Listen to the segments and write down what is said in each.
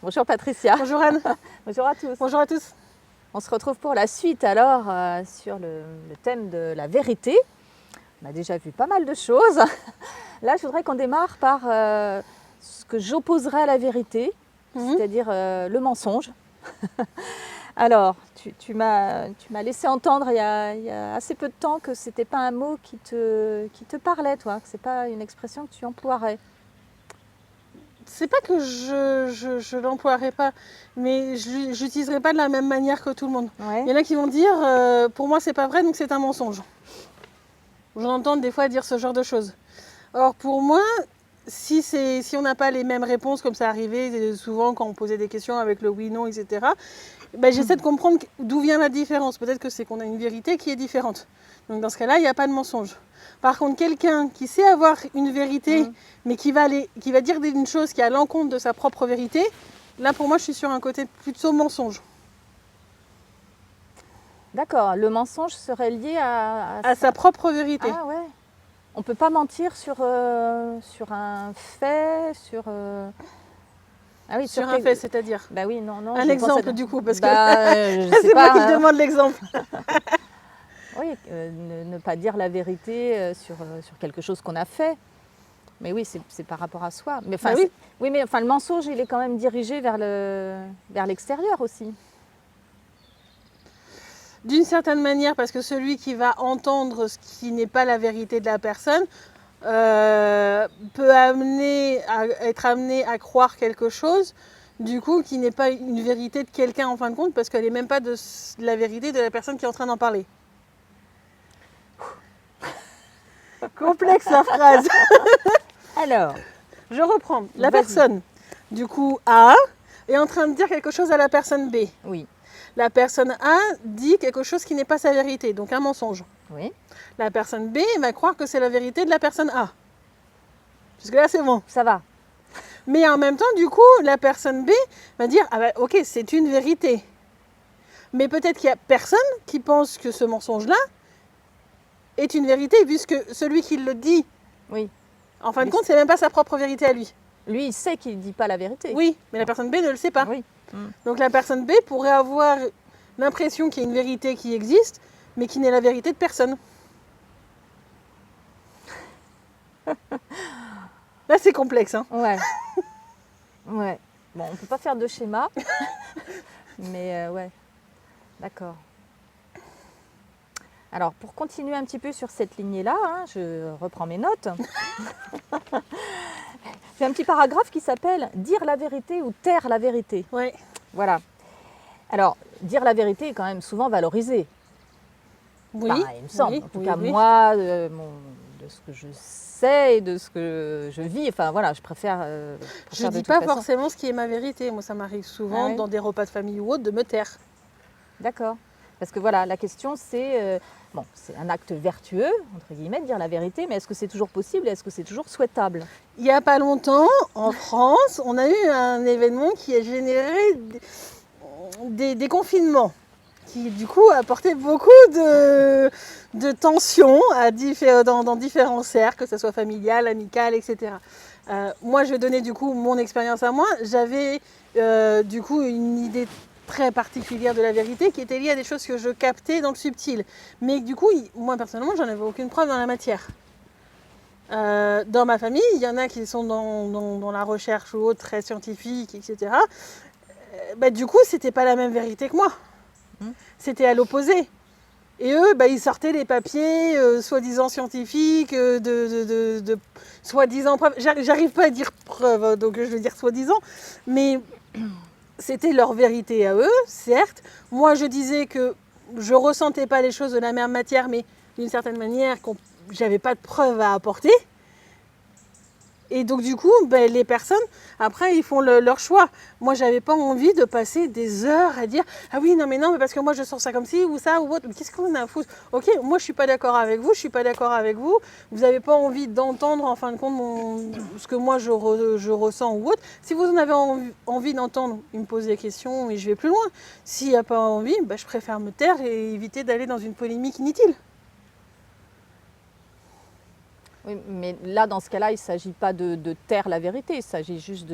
Bonjour Patricia. Bonjour Anne. Bonjour à tous. Bonjour à tous. On se retrouve pour la suite alors sur le thème de la vérité. On a déjà vu pas mal de choses. Là, je voudrais qu'on démarre par ce que j'opposerais à la vérité, c'est-à-dire le mensonge. Alors, tu m'as laissé entendre il y a assez peu de temps que ce n'était pas un mot qui te parlait, toi, que ce n'est pas une expression que tu emploierais. C'est pas que je l'emploierai pas, mais je l'utiliserai pas de la même manière que tout le monde. Ouais. Il y en a qui vont dire pour moi c'est pas vrai donc c'est un mensonge. J'en entends des fois dire ce genre de choses. Or pour moi, si on n'a pas les mêmes réponses comme ça arrivait souvent quand on posait des questions avec le oui, non, etc. Ben, j'essaie de comprendre d'où vient la différence. Peut-être que c'est qu'on a une vérité qui est différente. Donc dans ce cas-là, il n'y a pas de mensonge. Par contre, quelqu'un qui sait avoir une vérité, mais qui va dire une chose qui est à l'encontre de sa propre vérité, là pour moi je suis sur un côté plutôt mensonge. D'accord, le mensonge serait lié à sa propre vérité. Ah ouais. On ne peut pas mentir sur un fait, Ah oui, sur un fait, c'est-à-dire Bah oui, non. Un exemple du coup, parce que c'est moi qui demande l'exemple. Oui, ne pas dire la vérité sur quelque chose qu'on a fait. Mais oui, c'est par rapport à soi. Mais enfin, oui, mais enfin, le mensonge, il est quand même dirigé vers l'extérieur aussi. D'une certaine manière, parce que celui qui va entendre ce qui n'est pas la vérité de la personne peut être amené à croire quelque chose, du coup, qui n'est pas une vérité de quelqu'un en fin de compte, parce qu'elle n'est même pas de la vérité de la personne qui est en train d'en parler. Complexe la phrase. Alors, je reprends. La personne, du coup, A, est en train de dire quelque chose à la personne B. Oui. La personne A dit quelque chose qui n'est pas sa vérité, donc un mensonge. Oui. La personne B va croire que c'est la vérité de la personne A. Jusque-là, c'est bon. Ça va. Mais en même temps, du coup, la personne B va dire « Ah bah, ok, c'est une vérité. » Mais peut-être qu'il n'y a personne qui pense que ce mensonge-là est une vérité, puisque celui qui le dit, en fin de compte, c'est même pas sa propre vérité à lui. Lui, il sait qu'il ne dit pas la vérité. Oui, mais la personne B ne le sait pas. Oui. Donc la personne B pourrait avoir l'impression qu'il y a une vérité qui existe, mais qui n'est la vérité de personne. Là, c'est complexe. Hein. Ouais. Ouais. Bon, on ne peut pas faire de schéma, mais ouais. D'accord. Alors, pour continuer un petit peu sur cette lignée-là, je reprends mes notes. J'ai un petit paragraphe qui s'appelle « Dire la vérité ou taire la vérité ». Oui. Voilà. Alors, dire la vérité est quand même souvent valorisé. Oui. Enfin, il me semble. Oui, en tout cas, moi, de ce que je sais et de ce que je vis, enfin voilà, je préfère... je ne dis pas forcément ce qui est ma vérité. Moi, ça m'arrive souvent dans des repas de famille ou autres de me taire. D'accord. Parce que voilà, la question c'est... c'est un acte vertueux, entre guillemets, de dire la vérité, mais est-ce que c'est toujours possible et est-ce que c'est toujours souhaitable? Il n'y a pas longtemps, en France, on a eu un événement qui a généré des confinements, qui du coup a apporté beaucoup de tensions dans différents cercles, que ce soit familial, amical, etc. Moi, je vais donner du coup mon expérience à moi. J'avais du coup une idée très particulière de la vérité qui était liée à des choses que je captais dans le subtil. Mais du coup, moi personnellement, j'en avais aucune preuve dans la matière. Dans ma famille, il y en a qui sont dans la recherche ou autre, très scientifique, etc. Du coup, c'était pas la même vérité que moi. C'était à l'opposé. Et eux, ils sortaient les papiers soi-disant scientifiques, soi-disant preuves. J'arrive pas à dire preuves, donc je vais dire soi-disant. Mais c'était leur vérité à eux, certes. Moi, je disais que je ressentais pas les choses de la même matière, mais d'une certaine manière, j'avais pas de preuves à apporter. Et donc du coup, les personnes, après, ils font leur choix. Moi, j'avais pas envie de passer des heures à dire « Ah oui, non, mais parce que moi, je sens ça comme ci, ou ça, ou autre. » Mais qu'est-ce qu'on a à foutre? Ok, moi, je suis pas d'accord avec vous, je suis pas d'accord avec vous. Vous n'avez pas envie d'entendre, en fin de compte, ce que moi, je ressens ou autre. Si vous en avez envie d'entendre, ils me posent des questions et je vais plus loin. S'il n'y a pas envie, je préfère me taire et éviter d'aller dans une polémique inutile. Oui, mais là, dans ce cas-là, il ne s'agit pas de taire la vérité, il s'agit juste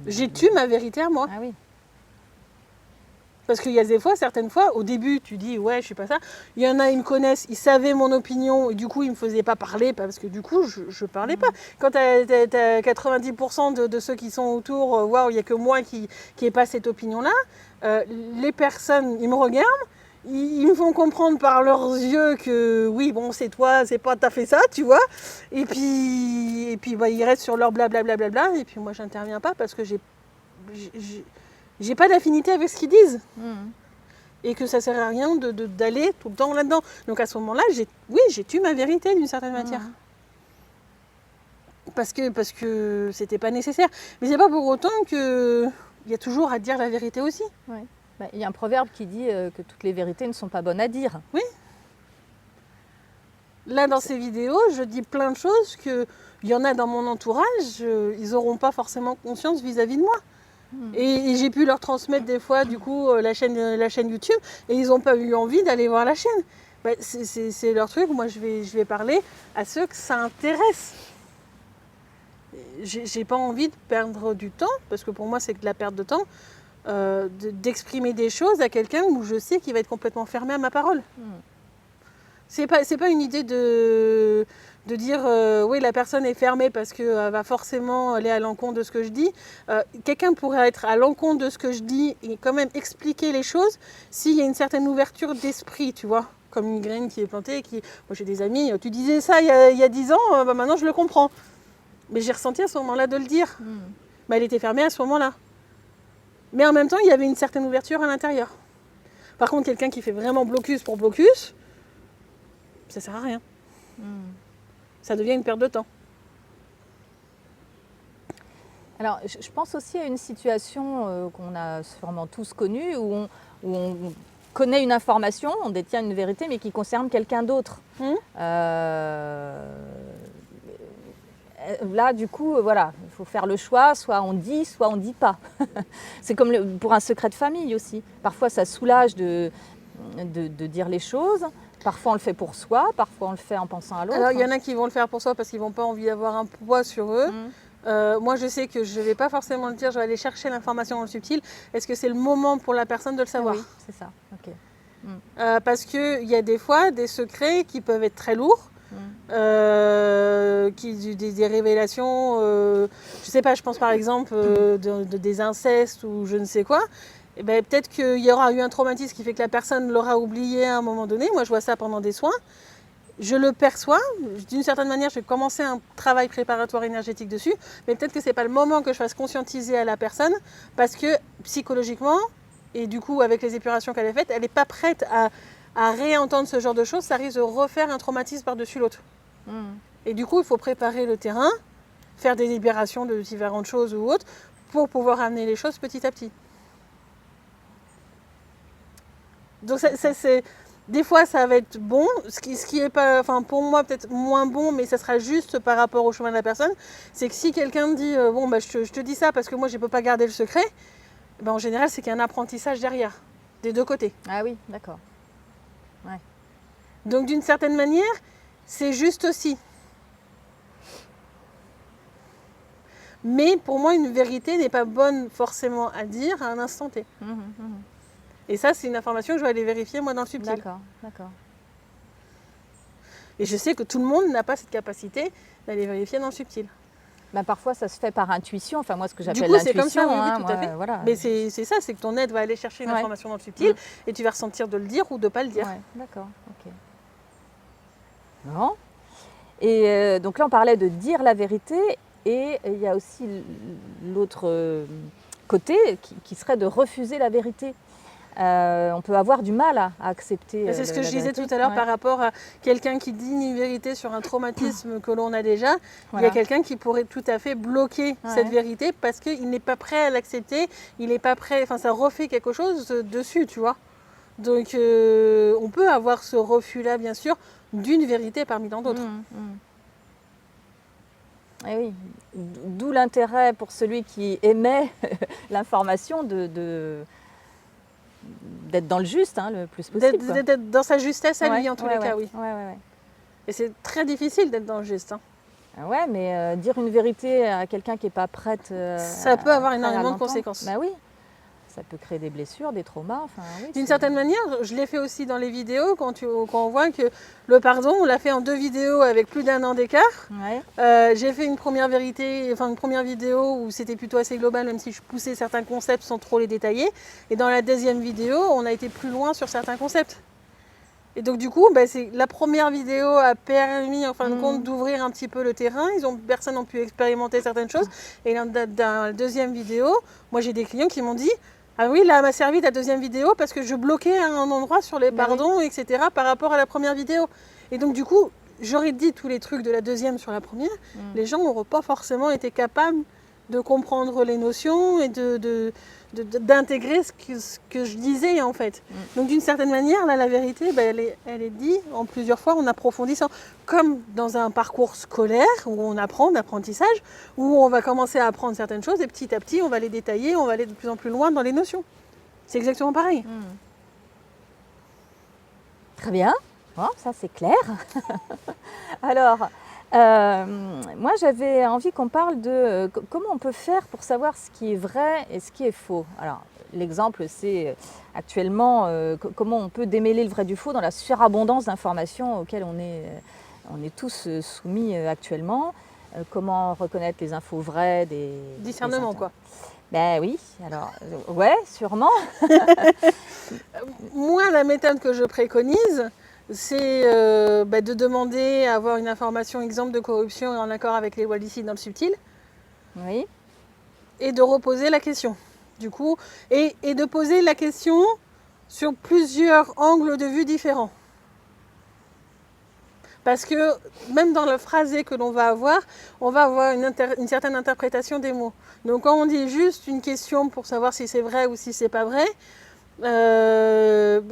J'ai tué ma vérité à moi. Ah oui. Parce qu'il y a des fois, certaines fois, au début, tu dis ouais, je suis pas ça. Il y en a, ils me connaissent, ils savaient mon opinion et du coup, ils me faisaient pas parler parce que du coup, je parlais pas. Quand t'as 90% de ceux qui sont autour, waouh, il y a que moi qui n'ai pas cette opinion-là. Les personnes, ils me regardent, ils me font comprendre par leurs yeux que oui, bon, c'est toi, c'est pas t'as fait ça, tu vois. Et puis bah, ils restent sur leur blablabla. Et puis moi, j'interviens pas parce que j'ai pas d'affinité avec ce qu'ils disent. Et que ça sert à rien d'aller tout le temps là-dedans. Donc à ce moment-là, j'ai tué ma vérité d'une certaine manière. Parce que c'était pas nécessaire. Mais c'est pas pour autant qu'il y a toujours à dire la vérité aussi. Ouais. Bah, y a un proverbe qui dit que toutes les vérités ne sont pas bonnes à dire. Oui. Là, dans ces vidéos, je dis plein de choses qu'il y en a dans mon entourage, ils n'auront pas forcément conscience vis-à-vis de moi. Et j'ai pu leur transmettre des fois du coup la chaîne YouTube et ils n'ont pas eu envie d'aller voir la chaîne. Bah, c'est leur truc, moi je vais parler à ceux que ça intéresse. J'ai pas envie de perdre du temps, parce que pour moi c'est de la perte de temps, d'exprimer des choses à quelqu'un où je sais qu'il va être complètement fermé à ma parole. C'est pas une idée de dire oui, la personne est fermée parce qu'elle va forcément aller à l'encontre de ce que je dis. Quelqu'un pourrait être à l'encontre de ce que je dis et quand même expliquer les choses s'il y a une certaine ouverture d'esprit, tu vois. Comme une graine qui est plantée. Moi j'ai des amis, tu disais ça il y a 10 ans, bah maintenant je le comprends. Mais j'ai ressenti à ce moment-là de le dire. Bah, elle était fermée à ce moment-là. Mais en même temps, il y avait une certaine ouverture à l'intérieur. Par contre, quelqu'un qui fait vraiment blocus pour blocus, ça sert à rien. Ça devient une perte de temps. Alors, je pense aussi à une situation qu'on a sûrement tous connue, où on connaît une information, on détient une vérité, mais qui concerne quelqu'un d'autre. Là, du coup, voilà, il faut faire le choix, soit on dit, soit on ne dit pas. C'est comme pour un secret de famille aussi. Parfois, ça soulage de dire les choses. Parfois, on le fait pour soi, parfois, on le fait en pensant à l'autre. Alors, il y en a qui vont le faire pour soi parce qu'ils n'ont pas envie d'avoir un poids sur eux. Moi, je sais que je ne vais pas forcément le dire, je vais aller chercher l'information dans le subtil. Est-ce que c'est le moment pour la personne de le savoir? Oui, c'est ça, ok. Parce qu'il y a des fois des secrets qui peuvent être très lourds. Des révélations, je sais pas, je pense par exemple des incestes ou je ne sais quoi. Et ben, peut-être qu'il y aura eu un traumatisme qui fait que la personne l'aura oublié à un moment donné. Moi, je vois ça pendant des soins. Je le perçois. D'une certaine manière, je vais commencer un travail préparatoire énergétique dessus. Mais peut-être que ce n'est pas le moment que je fasse conscientiser à la personne parce que psychologiquement, et du coup, avec les épurations qu'elle a faites, elle n'est pas prête à réentendre ce genre de choses. Ça risque de refaire un traumatisme par-dessus l'autre. Et du coup, il faut préparer le terrain, faire des libérations de différentes choses ou autres pour pouvoir amener les choses petit à petit. Donc des fois ça va être bon, ce qui est pas, enfin pour moi peut-être moins bon, mais ça sera juste par rapport au chemin de la personne, c'est que si quelqu'un me dit bon bah je te dis ça parce que moi je peux pas garder le secret, ben, en général c'est qu'il y a un apprentissage derrière, des deux côtés. Ah oui, d'accord. Ouais. Donc d'une certaine manière, c'est juste aussi. Mais pour moi une vérité n'est pas bonne forcément à dire à un instant T. Et ça, c'est une information que je vais aller vérifier, moi, dans le subtil. D'accord, d'accord. Et je sais que tout le monde n'a pas cette capacité d'aller vérifier dans le subtil. Ben, parfois, ça se fait par intuition. Enfin, moi, ce que j'appelle l'intuition. Du coup, l'intuition. c'est comme ça, oui, tout à fait. Voilà. Mais c'est ça, c'est que ton aide va aller chercher une information dans le subtil et tu vas ressentir de le dire ou de ne pas le dire. Ouais, d'accord, ok. Non. Et donc là, on parlait de dire la vérité. Et il y a aussi l'autre côté qui serait de refuser la vérité. On peut avoir du mal à accepter. C'est ce que je disais tout à l'heure par rapport à quelqu'un qui dit une vérité sur un traumatisme que l'on a déjà. Voilà. Il y a quelqu'un qui pourrait tout à fait bloquer cette vérité parce qu'il n'est pas prêt à l'accepter, il n'est pas prêt, enfin ça refait quelque chose dessus, tu vois. Donc on peut avoir ce refus-là, bien sûr, d'une vérité parmi tant d'autres. Et oui, d'où l'intérêt pour celui qui émet l'information d'être dans le juste, le plus possible. D'être dans sa justesse à lui, en tous les cas, oui. Ouais. Et c'est très difficile d'être dans le juste. Ouais, mais dire une vérité à quelqu'un qui n'est pas prête Ça peut avoir prêt à énormément de l'entendre, conséquences. bah oui, ça peut créer des blessures, des traumas. Enfin, oui, D'une c'est... certaine manière, je l'ai fait aussi dans les vidéos, quand on voit que le pardon, on l'a fait en 2 vidéos avec plus d'1 an d'écart. Ouais. J'ai fait une première vidéo où c'était plutôt assez global, même si je poussais certains concepts sans trop les détailler. Et dans la deuxième vidéo, on a été plus loin sur certains concepts. Et donc du coup, la première vidéo a permis en fin de compte d'ouvrir un petit peu le terrain. Personne n'a pu expérimenter certaines choses. Et dans la deuxième vidéo, moi j'ai des clients qui m'ont dit ah oui, là m'a servi ta deuxième vidéo parce que je bloquais un endroit sur les pardons, etc. par rapport à la première vidéo. Et donc du coup, j'aurais dit tous les trucs de la deuxième sur la première, les gens n'auraient pas forcément été capables de comprendre les notions et d'intégrer ce que je disais en fait. Donc d'une certaine manière, là, la vérité, elle est dite en plusieurs fois en approfondissant. Comme dans un parcours scolaire où on apprend d'apprentissage, où on va commencer à apprendre certaines choses et petit à petit, on va les détailler, on va aller de plus en plus loin dans les notions. C'est exactement pareil. Très bien, bon, ça c'est clair. Alors, moi j'avais envie qu'on parle de comment on peut faire pour savoir ce qui est vrai et ce qui est faux. Alors, l'exemple c'est actuellement comment on peut démêler le vrai du faux dans la surabondance d'informations auxquelles on est tous soumis actuellement. Comment reconnaître les infos vraies des... Discernement, quoi. Ben oui, alors, ouais, sûrement. Moi, la méthode que je préconise, c'est de demander à avoir une information exemple de corruption en accord avec les lois licites dans le subtil. Oui. Et de reposer la question. Du coup, et de poser la question sur plusieurs angles de vue différents. Parce que même dans le phrasé que l'on va avoir, on va avoir une certaine interprétation des mots. Donc quand on dit juste une question pour savoir si c'est vrai ou si c'est pas vrai,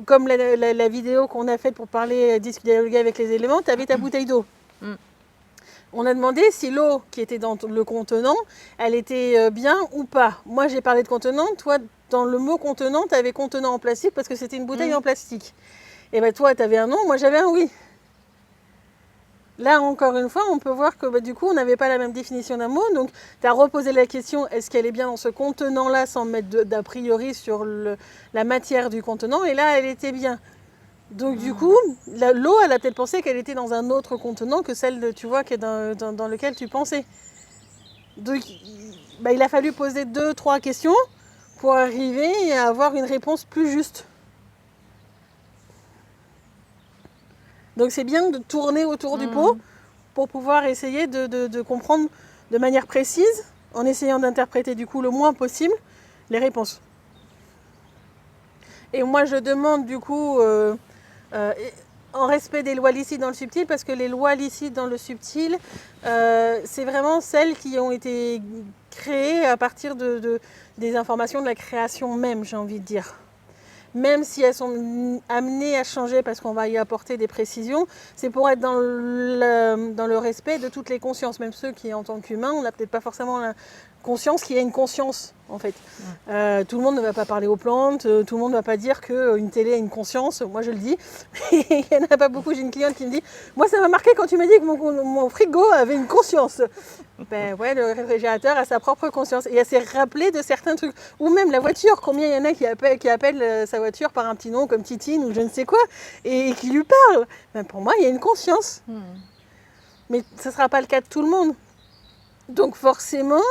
comme la vidéo qu'on a faite pour parler, dialoguer avec les éléments, tu avais ta bouteille d'eau. On a demandé si l'eau qui était dans le contenant, elle était bien ou pas. Moi j'ai parlé de contenant, toi dans le mot contenant, tu avais contenant en plastique parce que c'était une bouteille en plastique. Et ben toi tu avais un non, moi j'avais un oui. Là, encore une fois, on peut voir que du coup, on n'avait pas la même définition d'un mot. Donc, tu as reposé la question, est-ce qu'elle est bien dans ce contenant-là, sans mettre d'a priori sur la matière du contenant. Et là, elle était bien. Donc, du coup, l'eau, elle a peut-être pensé qu'elle était dans un autre contenant que celle, tu vois, qui est dans lequel tu pensais. Donc, il a fallu poser 2-3 questions pour arriver à avoir une réponse plus juste. Donc c'est bien de tourner autour du pot pour pouvoir essayer de comprendre de manière précise, en essayant d'interpréter du coup le moins possible les réponses. Et moi je demande du coup, en respect des lois licites dans le subtil, parce que les lois licites dans le subtil, c'est vraiment celles qui ont été créées à partir des informations de la création même, j'ai envie de dire. Même si elles sont amenées à changer parce qu'on va y apporter des précisions, c'est pour être dans le respect de toutes les consciences, même ceux qui, en tant qu'humains, on n'a peut-être pas forcément la conscience qu'il y a une conscience, en fait. Tout le monde ne va pas parler aux plantes, tout le monde ne va pas dire qu'une télé a une conscience, moi je le dis. Il n'y en a pas beaucoup, j'ai une cliente qui me dit « Moi ça m'a marqué quand tu m'as dit que mon frigo avait une conscience ». Ben ouais, le réfrigérateur a sa propre conscience et elle s'est rappelée de certains trucs. Ou même la voiture, combien il y en a qui appellent sa voiture par un petit nom comme Titine ou je ne sais quoi et qui lui parlent. Ben pour moi, il y a une conscience. Mais ce ne sera pas le cas de tout le monde. Donc forcément,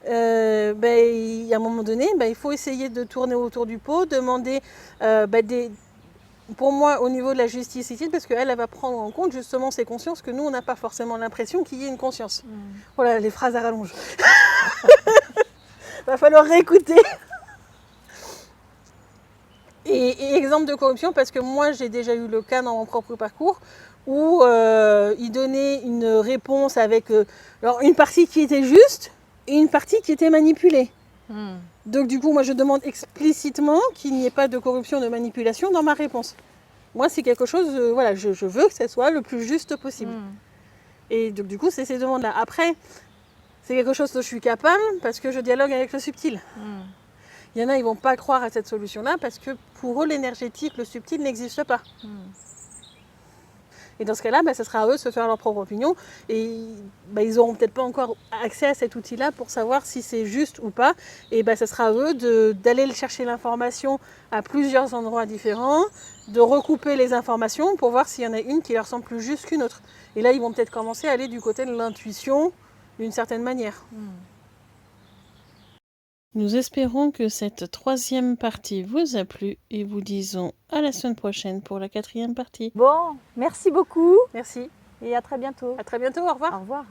il y a un moment donné, il faut essayer de tourner autour du pot, demander pour moi, au niveau de la justice ici, parce qu'elle va prendre en compte justement ces consciences que nous, on n'a pas forcément l'impression qu'il y ait une conscience. Voilà, les phrases à rallonge. Va falloir réécouter. Et exemple de corruption, parce que moi, j'ai déjà eu le cas dans mon propre parcours, où il donnait une réponse avec alors une partie qui était juste et une partie qui était manipulée. Donc du coup, moi je demande explicitement qu'il n'y ait pas de corruption, de manipulation dans ma réponse. Moi c'est quelque chose, je veux que ça soit le plus juste possible. Et donc du coup c'est ces demandes-là. Après, c'est quelque chose dont je suis capable parce que je dialogue avec le subtil. Il y en a, ils ne vont pas croire à cette solution-là parce que pour eux l'énergétique, le subtil n'existe pas. Et dans ce cas-là, ça sera à eux de se faire leur propre opinion. Et ils n'auront peut-être pas encore accès à cet outil-là pour savoir si c'est juste ou pas. Et ça sera à eux d'aller chercher l'information à plusieurs endroits différents, de recouper les informations pour voir s'il y en a une qui leur semble plus juste qu'une autre. Et là, ils vont peut-être commencer à aller du côté de l'intuition d'une certaine manière. Nous espérons que cette 3e partie vous a plu et vous disons à la semaine prochaine pour la 4e partie. Bon, merci beaucoup Merci. et à très bientôt. À très bientôt. Au revoir. Au revoir.